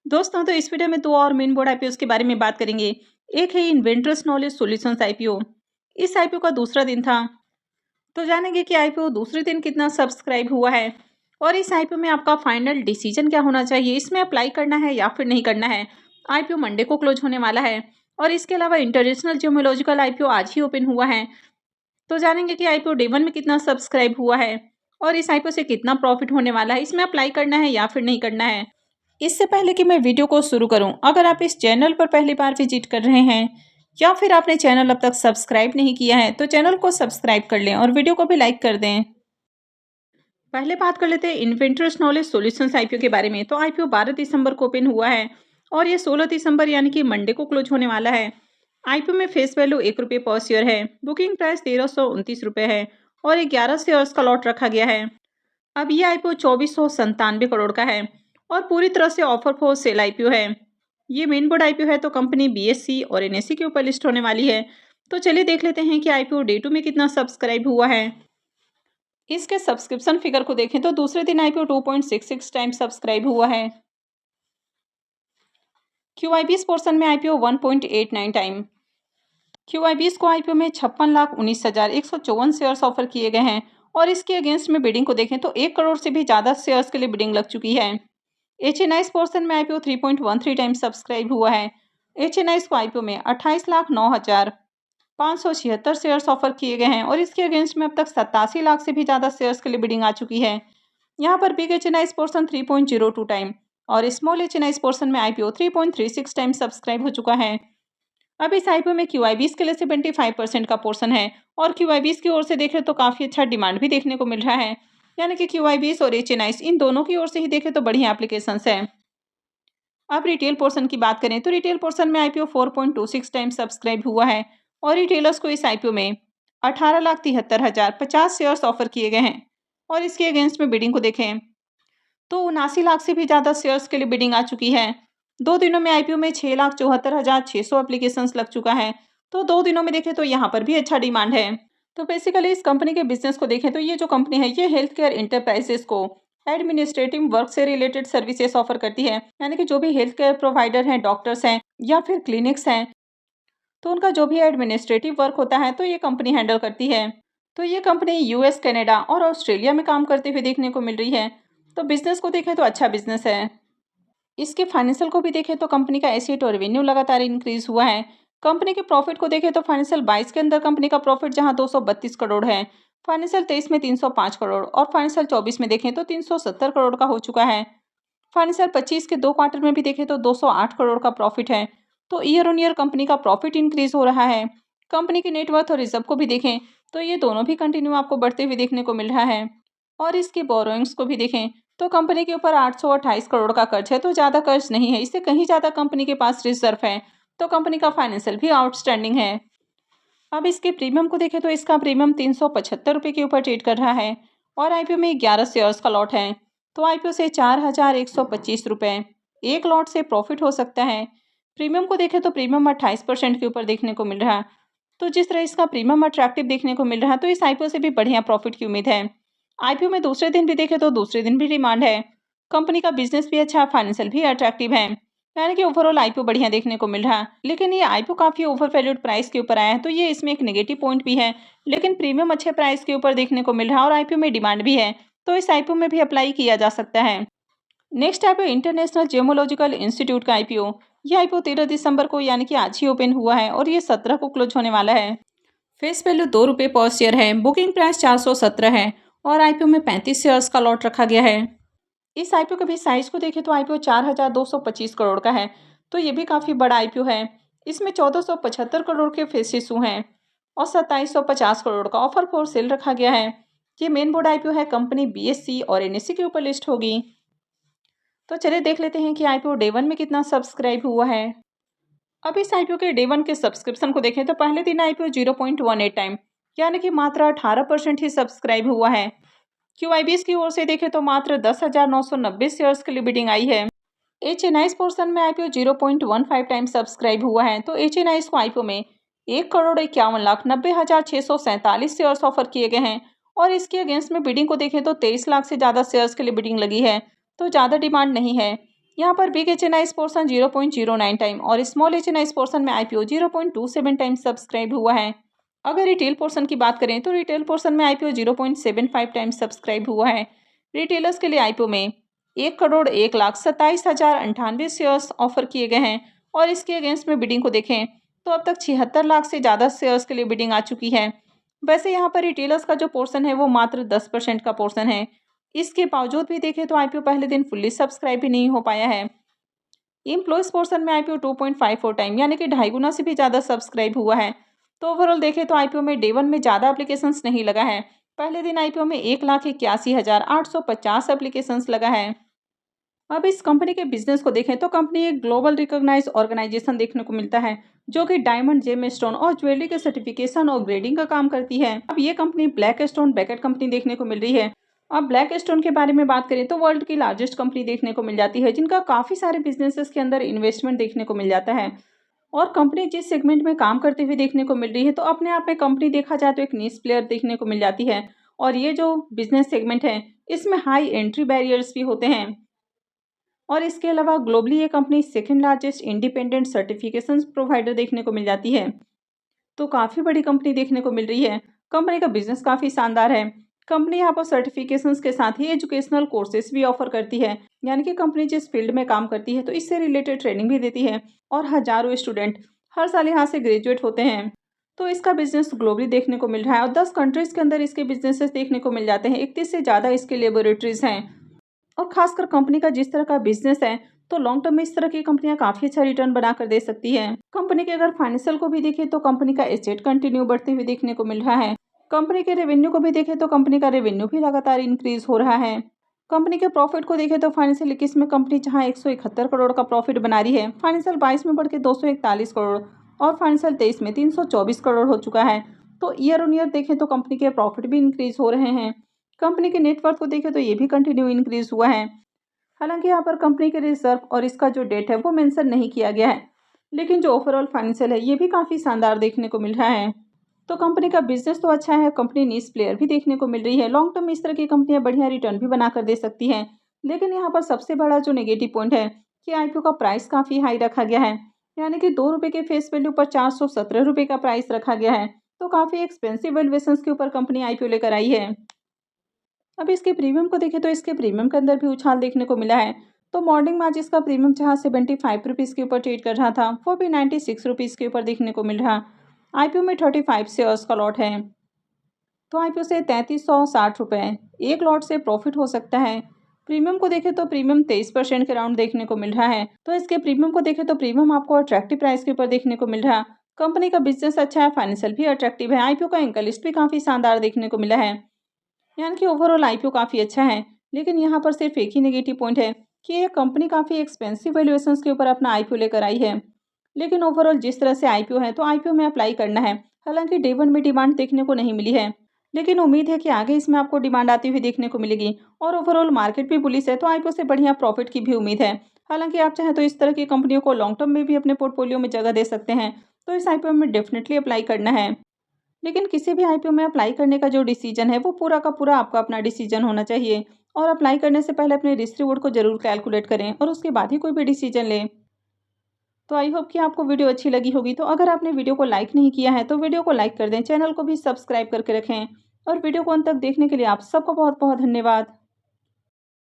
दोस्तों तो इस वीडियो में दो और मेन बोर्ड आईपीओ के बारे में बात करेंगे। एक है इन्वेंटर्स नॉलेज सॉल्यूशंस आईपीओ। इस आईपीओ का दूसरा दिन था, तो जानेंगे कि आईपीओ दूसरे दिन कितना सब्सक्राइब हुआ है और इस आईपीओ में आपका फाइनल डिसीजन क्या होना चाहिए, इसमें अप्लाई करना है या फिर नहीं करना है। आईपीओ मंडे को क्लोज होने वाला है और इसके अलावा इंटरनेशनल जियोलॉजिकल आईपीओ आज ही ओपन हुआ है। तो जानेंगे कि आईपीओ डे 1 में कितना सब्सक्राइब हुआ है और इस आईपीओ से कितना प्रॉफिट होने वाला है, इसमें अप्लाई करना है या फिर नहीं करना है। इससे पहले कि मैं वीडियो को शुरू करूं, अगर आप इस चैनल पर पहली बार विजिट कर रहे हैं या फिर आपने चैनल अब तक सब्सक्राइब नहीं किया है तो चैनल को सब्सक्राइब कर लें और वीडियो को भी लाइक कर दें। पहले बात कर लेते हैं इन्वेंटर्स नॉलेज सॉल्यूशंस आईपीओ के बारे में। तो आईपीओ 12 दिसंबर को ओपन हुआ है और ये 16 दिसंबर यानी कि मंडे को क्लोज होने वाला है। आईपीओ में फेस वैल्यू ₹1 पर शेयर है। बुकिंग प्राइस ₹1329 है और 11 शेयर्स का लॉट रखा गया है। अब ये आईपीओ 2497 करोड़ का है और पूरी तरह से ऑफर फॉर सेल आईपीओ है। ये मेन बोर्ड आईपीओ है, तो कंपनी बीएससी और एनएससी के ऊपर लिस्ट होने वाली है। तो चलिए देख लेते हैं कि आईपीओ डे 2 में कितना सब्सक्राइब हुआ है। इसके सब्सक्रिप्शन फिगर को देखें तो दूसरे दिन आईपीओ 2.66 टाइम सब्सक्राइब हुआ है। क्यूआईबीएस पोर्शन में आईपीओ 1.89 टाइम। क्यूआईबीएस को आईपीओ में 56,19,154 शेयर्स ऑफर किए गए हैं और इसके अगेंस्ट में बिडिंग को देखें तो 1 करोड़ से भी ज़्यादा शेयर्स के लिए बिडिंग लग चुकी है। एचएनआईएस पोर्शन में आईपीओ 3.13 टाइम सब्सक्राइब हुआ है। एचएनआईएस को आईपीओ में 28,09,576 शेयर्स ऑफर किए गए हैं और इसके अगेंस्ट में अब तक 87 लाख से भी ज़्यादा शेयर्स के लिए बिडिंग आ चुकी है। यहाँ पर बिग एचएनआईएस पोर्शन 3.02 टाइम और स्मॉल एचएनआईएस पोर्शन में आईपीओ 3.36 टाइम सब्सक्राइब हो चुका है। अब इस आईपीओ में क्यूआईबीएस के लिए 75% का पोर्शन है और क्यूआईबीएस की ओर से देखें तो काफ़ी अच्छा डिमांड भी देखने को मिल रहा है। यानी कि क्यूआईबीएस और एचएनआईएस इन दोनों की ओर से ही देखें तो बढ़िया एप्लीकेशंस है। अब रिटेल पोर्शन की बात करें तो रिटेल पोर्शन में आईपीओ 4.26 टाइम सब्सक्राइब हुआ है और रिटेलर्स को इस आईपीओ में 18,73,050 शेयर्स ऑफर किए गए हैं और इसके अगेंस्ट में बिडिंग को देखें तो 79 लाख से भी ज़्यादा शेयर्स के लिए बिडिंग आ चुकी है। 2 दिनों में आईपीओ में 6,74,600 एप्लीकेशंस लग चुका है। तो 2 दिनों में देखें तो यहाँ पर भी अच्छा डिमांड है। तो बेसिकली इस कंपनी के बिजनेस को देखें तो ये जो कंपनी है ये हेल्थ केयर इंटरप्राइजेस को एडमिनिस्ट्रेटिव वर्क से रिलेटेड सर्विसेज ऑफर करती है। यानी कि जो भी हेल्थ केयर प्रोवाइडर हैं, डॉक्टर्स हैं या फिर क्लिनिक्स हैं, तो उनका जो भी एडमिनिस्ट्रेटिव वर्क होता है तो ये कंपनी हैंडल करती है। तो ये कंपनी यूएस, कनाडा और ऑस्ट्रेलिया में काम करते हुए देखने को मिल रही है। तो बिजनेस को देखें तो अच्छा बिजनेस है। इसके फाइनेंशियल को भी देखें तो कंपनी का एसेट और रेवेन्यू लगातार इंक्रीज हुआ है। कंपनी के प्रॉफिट को देखें तो फाइनेंशियल 22 के अंदर कंपनी का प्रॉफिट जहां 232 करोड़ है, फाइनेंशियल 23 में 305 करोड़ और फाइनेंशियल 24 में देखें तो 370 करोड़ का हो चुका है। फाइनेंशियल 25 के 2 क्वार्टर में भी देखें तो 208 करोड़ का प्रॉफिट है। तो ईयर ऑन ईयर कंपनी का प्रॉफिट इंक्रीज हो रहा है। कंपनी की नेटवर्थ और रिजर्व को भी देखें तो ये दोनों भी कंटिन्यू आपको बढ़ते हुए देखने को मिल रहा है। और इसकी बोरोइंग्स को भी देखें तो कंपनी के ऊपर 828 करोड़ का कर्ज है, तो ज़्यादा कर्ज नहीं है, इससे कहीं ज़्यादा कंपनी के पास रिजर्व है। तो कंपनी का फाइनेंशियल भी आउटस्टैंडिंग है। अब इसके प्रीमियम को देखें तो इसका प्रीमियम ₹375 के ऊपर ट्रेड कर रहा है और आईपीओ में 11 शेयर्स का लॉट है। तो आईपीओ से ₹4,125 एक लॉट से प्रॉफिट हो सकता है। प्रीमियम को देखें तो प्रीमियम 28% के ऊपर देखने को मिल रहा है। तो जिस तरह इसका प्रीमियम अट्रैक्टिव देखने को मिल रहा है तो इस आईपीओ से भी बढ़िया प्रॉफिट की उम्मीद है। आईपीओ में दूसरे दिन भी देखें तो दूसरे दिन भी डिमांड है। कंपनी का बिजनेस भी अच्छा, फाइनेंशियल भी अट्रैक्टिव है। यानी कि ओवरऑल आईपीओ बढ़िया देखने को मिल रहा है। लेकिन ये आईपीओ काफ़ी ओवर वैल्यूड प्राइस के ऊपर आया है, तो ये इसमें एक नेगेटिव पॉइंट भी है। लेकिन प्रीमियम अच्छे प्राइस के ऊपर देखने को मिल रहा है और आईपीओ में डिमांड भी है, तो इस आईपीओ में भी अप्लाई किया जा सकता है। Next IPO international geological institute का आईपीओ। ये आईपीओ 13 दिसंबर को यानी कि आज ही ओपन हुआ है और ये 17 को क्लोज होने वाला है। फेस वैल्यू ₹2 पर शेयर है। बुकिंग प्राइस 417 है और आईपीओ में 35 शेयर्स का लॉट रखा गया है। इस आईपीओ के भी साइज को देखें तो आईपीओ 4,225 करोड़ का है, तो ये भी काफ़ी बड़ा आईपीओ है। इसमें 1,475 करोड़ के फेस इशू हैं और 2,750 करोड़ का ऑफर फॉर सेल रखा गया है। ये मेन बोर्ड आईपीओ है, कंपनी बीएससी और एनएससी के ऊपर लिस्ट होगी। तो चलिए देख लेते हैं कि आईपीओ डे 1 में कितना सब्सक्राइब हुआ है। अब इस आईपीओ के डे 1 के सब्सक्रिप्शन को देखें तो पहले दिन आईपीओ 0.18 टाइम यानी कि मात्र 18% ही सब्सक्राइब हुआ है। क्यूआईबीएस की ओर से देखें तो मात्र 10,990 शेयर्स के लिए बिडिंग आई है। एचएनआईएस पोर्शन में आईपीओ 0.15 टाइम सब्सक्राइब हुआ है। तो एचएनआईएस को आईपीओ में 1,51,90,647 शेयर्स ऑफर किए गए हैं और इसके अगेंस्ट में बिडिंग को देखें तो 23 लाख से ज़्यादा शेयर्स के लिए बिडिंग लगी है, तो ज़्यादा डिमांड नहीं है। यहाँ पर बिग HNIs पोर्शन 0.09 टाइम और स्मॉल HNIs पोर्शन में IPO 0.27 टाइम सब्सक्राइब हुआ है। अगर रिटेल पोर्शन की बात करें तो रिटेल पोर्शन में IPO 0.75 टाइम सब्सक्राइब हुआ है। रिटेलर्स के लिए IPO में 1,01,27,098 शेयर्स ऑफर किए गए हैं और इसके अगेंस्ट में बिडिंग को देखें तो अब तक 76 लाख से ज़्यादा शेयर्स के लिए बिडिंग आ चुकी है। वैसे यहाँ पर रिटेलर्स का जो पोर्शन है वो मात्र 10% का पोर्शन है। इसके बावजूद भी देखें तो IPO पहले दिन फुल्ली सब्सक्राइब भी नहीं हो पाया है। एम्प्लॉयज़ पोर्शन में IPO 2.54 टाइम यानी कि 2.5 गुना से भी ज़्यादा सब्सक्राइब हुआ है। तो ओवरऑल देखें तो IPO में डे वन में ज़्यादा एप्लीकेशंस नहीं लगा है। पहले दिन IPO में 1,81,850 एप्लीकेशंस लगा है। अब इस कंपनी के बिजनेस को देखें तो कंपनी एक ग्लोबल रिकॉग्नाइज्ड ऑर्गेनाइजेशन देखने को मिलता है जो कि डायमंड, जेम स्टोन और ज्वेलरी के सर्टिफिकेशन और ग्रेडिंग का काम करती है। अब ये company black stone baked company देखने को मिल रही है। अब ब्लैक स्टोन के बारे में बात करें तो वर्ल्ड की लार्जेस्ट कंपनी देखने को मिल जाती है जिनका काफ़ी सारे बिजनेसेस के अंदर इन्वेस्टमेंट देखने को मिल जाता है। और कंपनी जिस सेगमेंट में काम करते हुए देखने को मिल रही है तो अपने आप में कंपनी देखा जाए तो एक नीश प्लेयर देखने को मिल जाती है। और ये जो बिजनेस सेगमेंट है इसमें हाई एंट्री बैरियर्स भी होते हैं। और इसके अलावा ग्लोबली ये company second largest independent certification provider देखने को मिल जाती है। तो काफ़ी बड़ी कंपनी देखने को मिल रही है। कंपनी का बिजनेस काफ़ी शानदार है। कंपनी यहाँ पर सर्टिफिकेशंस के साथ ही एजुकेशनल कोर्सेज भी ऑफर करती है, यानी कि कंपनी जिस फील्ड में काम करती है तो इससे रिलेटेड ट्रेनिंग भी देती है और हजारों स्टूडेंट हर साल यहाँ से ग्रेजुएट होते हैं। तो इसका बिजनेस ग्लोबली देखने को मिल रहा है और 10 कंट्रीज़ के अंदर इसके बिजनेसेस देखने को मिल जाते हैं। 31 से ज़्यादा इसके लेबोरेटरीज हैं। और खासकर कंपनी का जिस तरह का बिजनेस है तो लॉन्ग टर्म में इस तरह की कंपनियां काफ़ी अच्छा रिटर्न बना कर दे सकती हैं। कंपनी के अगर फाइनेंशियल को भी देखें तो कंपनी का एसेट कंटिन्यू बढ़ते हुए देखने को मिल रहा है। कंपनी के रेवेन्यू को भी देखें तो कंपनी का रेवेन्यू भी लगातार इंक्रीज हो रहा है। कंपनी के प्रॉफिट को देखें तो फाइनेंशियल 21 में कंपनी जहां 171 करोड़ का प्रॉफिट बना रही है, फाइनेंशियल 22 में बढ़ के 241 करोड़ और फाइनेंशियल 23 में 324 करोड़ हो चुका है। तो ईयर ऑन ईयर देखें तो कंपनी के प्रॉफिट भी इंक्रीज हो रहे हैं। कंपनी के नेटवर्थ को देखें तो ये भी कंटिन्यू इंक्रीज हुआ है। हालांकि यहाँ पर कंपनी के रिजर्व और इसका जो डेट है वो मेंशन नहीं किया गया है, लेकिन जो ओवरऑल फाइनेंशियल है ये भी काफ़ी शानदार देखने को मिल रहा है। तो कंपनी का बिजनेस तो अच्छा है, कंपनी नीश प्लेयर भी देखने को मिल रही है। लॉन्ग टर्म में इस तरह की कंपनियां बढ़िया रिटर्न भी बना कर दे सकती हैं। लेकिन यहाँ पर सबसे बड़ा जो नेगेटिव पॉइंट है कि IPO का प्राइस काफ़ी हाई रखा गया है, यानी कि 2 रुपये के फेस वैल्यू पर 417 रुपये का प्राइस रखा गया है। तो काफ़ी एक्सपेंसिव वैल्यूएशन के ऊपर कंपनी IPO लेकर आई है। अब इसके प्रीमियम को देखें तो इसके प्रीमियम के अंदर भी उछाल देखने को मिला है। तो मॉर्निंग में आज इसका प्रीमियम जहाँ 75 रुपीज़ के ऊपर ट्रेड कर रहा था वो भी 96 रुपीज़ के ऊपर देखने को मिल रहा। IPO में 35 शेयर्स का लॉट है। तो IPO से 3360 रुपये एक लॉट से प्रॉफिट हो सकता है। प्रीमियम को देखें तो प्रीमियम 23% के राउंड देखने को मिल रहा है। तो इसके प्रीमियम को देखें तो प्रीमियम आपको अट्रैक्टिव प्राइस के ऊपर देखने को मिल रहा। कंपनी का बिजनेस अच्छा है, फाइनेंशियल भी अट्रैक्टिव है। IPO का एंकल लिस्ट भी काफ़ी शानदार देखने को मिला है, यानी कि ओवरऑल IPO काफ़ी अच्छा है। लेकिन यहाँ पर सिर्फ एक ही नेगेटिव पॉइंट है कि ये कंपनी काफ़ी एक्सपेंसिव वैल्यूएशंस के ऊपर अपना IPO लेकर आई है। लेकिन ओवरऑल जिस तरह से IPO है तो IPO में अप्लाई करना है। हालांकि डे वन में डिमांड देखने को नहीं मिली है, लेकिन उम्मीद है कि आगे इसमें आपको डिमांड आती हुई देखने को मिलेगी। और ओवरऑल मार्केट भी बुलिश है तो IPO से बढ़िया प्रॉफिट की भी उम्मीद है। हालांकि आप चाहें तो इस तरह की कंपनियों को लॉन्ग टर्म में भी अपने पोर्टफोलियो में जगह दे सकते हैं। तो इस IPO में डेफिनेटली अप्लाई करना है। लेकिन किसी भी IPO में अप्लाई करने का जो डिसीजन है वो पूरा का पूरा आपका अपना डिसीजन होना चाहिए। और अप्लाई करने से पहले अपने रिस्क रिवॉर्ड को जरूर कैलकुलेट करें और उसके बाद ही कोई भी डिसीजन लें। तो आई होप कि आपको वीडियो अच्छी लगी होगी। तो अगर आपने वीडियो को लाइक नहीं किया है तो वीडियो को लाइक कर दें, चैनल को भी सब्सक्राइब करके रखें। और वीडियो को अंत तक देखने के लिए आप सबका बहुत बहुत धन्यवाद।